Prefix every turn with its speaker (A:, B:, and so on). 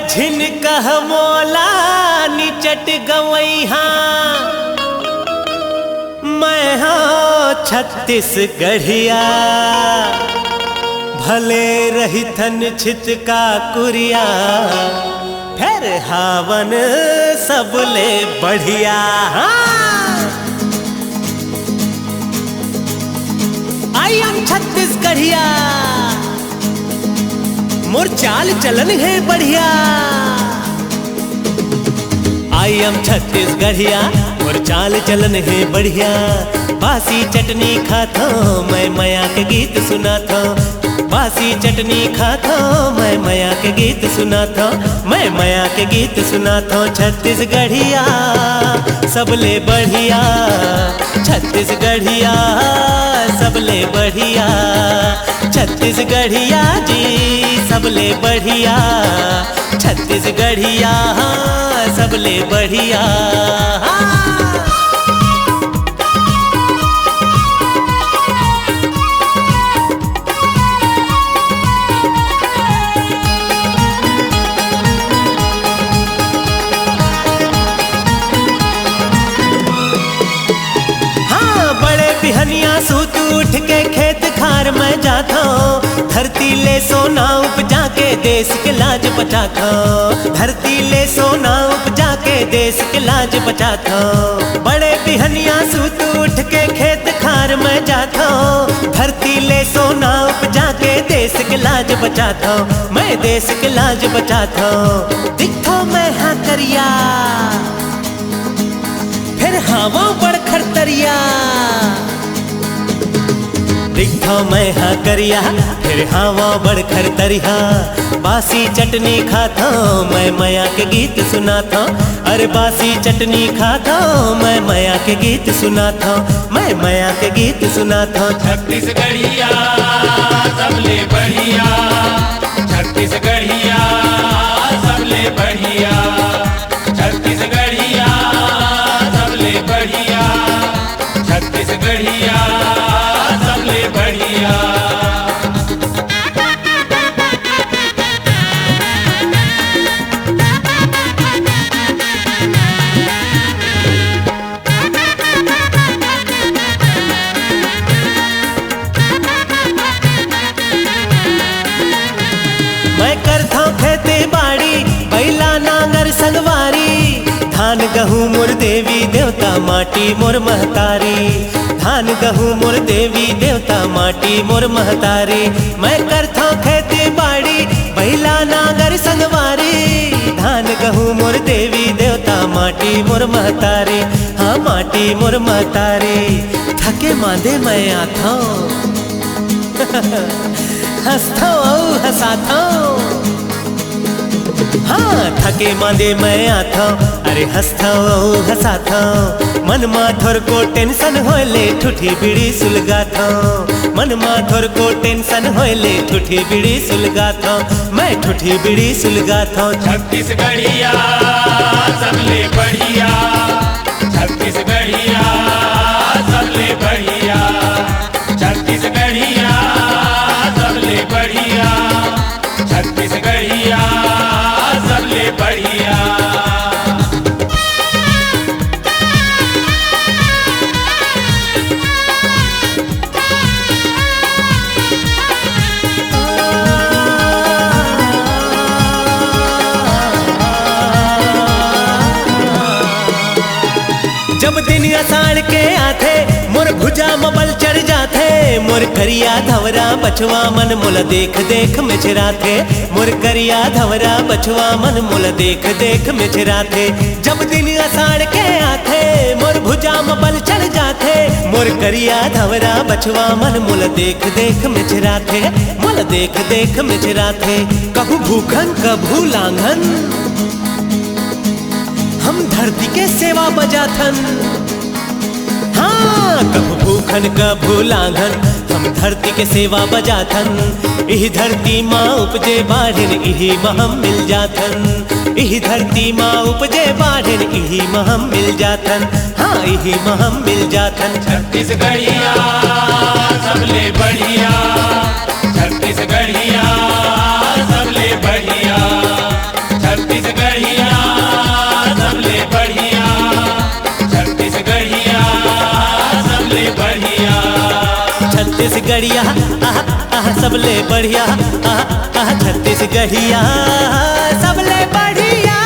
A: झिनकह मोला निचट गवैहा मैं हाँ छत्तीसगढ़िया भले रहिथन छित का कुरिया फिर हावन सबले बढ़िया। आई एम छत्तीसगढ़िया मोर चाल चलन है बढ़िया। आई एम छत्तीसगढ़िया मोर चाल चलन है बढ़िया। बासी चटनी खाता मैं माया के गीत सुनाता। बासी चटनी खाता मैं माया के गीत सुनाता। मैं माया के गीत सुनाता। छत्तीसगढ़िया सबले बढ़िया। छत्तीसगढ़िया सबले बढ़िया। छत्तीसगढ़िया जी सबले बढ़िया। छत्तीसगढ़िया सबले बढ़िया। बिहनिया सूत उठ के खेत खार में जाता हूँ। धरती ले सोना उपजा के देश के लाज बचाता हूँ। धरती ले सोना उपजा के देश के लाज बचाता हूँ। बड़े बिहनिया सूत उठ के खेत खार में जाता हूँ। धरती ले सोना उपजा के देश के लाज बचाता हूँ। मैं देश के लाज बचाता हूँ। दिखो मैं हाँ करिया फिर हवा बड़ खरतरिया। दिखो मैं हाँ करिया फिर हवा बड़ खरतरिया। बासी चटनी खाता मैं माया के गीत सुनाता। अरे बासी चटनी खाता मैं माया के गीत सुनाता। मैं माया के गीत सुनाता।
B: छत्तीसगढ़िया सबले बढ़िया। छत्तीसगढ़िया सबले बढ़िया। छत्तीसगढ़िया सबले बढ़िया। छत्तीसगढ़िया सबले बढ़िया।
A: मैं करता खेती बाड़ी बैला नांगर संगवारी। धान गहूँ मोर देवी देवता माटी मोर महतारी। धान गहूँ मोर देवी देवता माटी मोर महतारी। मैं करता खेती बाड़ी बैला नांगर संगवारी। धान गहूँ मोर देवी देवता माटी मोर महतारी। हाँ माटी मोर महतारी। थके मांदे मैं आता हंसता हंसाता। हाँ थके मांदे मैं आता। अरे हंसता हंसाता। मन माथोर को टेंशन होले ठूठी बीड़ी सुलगाता। मन माथोर को टेंशन होले ठूठी बीड़ी सुलगाता। मैं ठूठी बीड़ी सुलगाता।
B: छत्तीसगढ़िया सबले बढ़िया। छत्तीसगढ़िया सबले बढ़िया। छत्तीसगढ़िया सबले बढ़िया। छत्तीसगढ़िया सबले बढ़िया।
A: जब दिन अषाढ़ के आथे मोर भुजा मबल चढ़ जाथे। मोर करिया धवरा बछवा मन मोला देख देख मिचराथे। मोर करिया धवरा बछवा मन मोला देख देख मिचराथे। जब दिन अषाढ़ के आथे मोर भुजा मबल चढ़ जाथे। मोर करिया धवरा बछवा मन मोला देख देख मिचराथे। मोला देख देख मिचराथे। कभू भूखन कभू लांघन हम धरती के सेवा बजाथन। हाँ कभू भूखन कभू लांघन हम धरती के सेवा बजाथन। इही धरती माँ उपजे बाढ़न इही महम मिल जाथन। इही धरती माँ उपजे बाढ़न इही महम मिल जाथन। हाँ इही महम मिल जाथन।
B: छत्तीसगढ़िया सबले बढ़िया। छत्तीसगढ़िया सबले बढ़िया। सबले बढ़िया
A: छत्तीसगढ़िया आहा आहा सबले बढ़िया आहा आहा छत्तीसगढ़िया सबले बढ़िया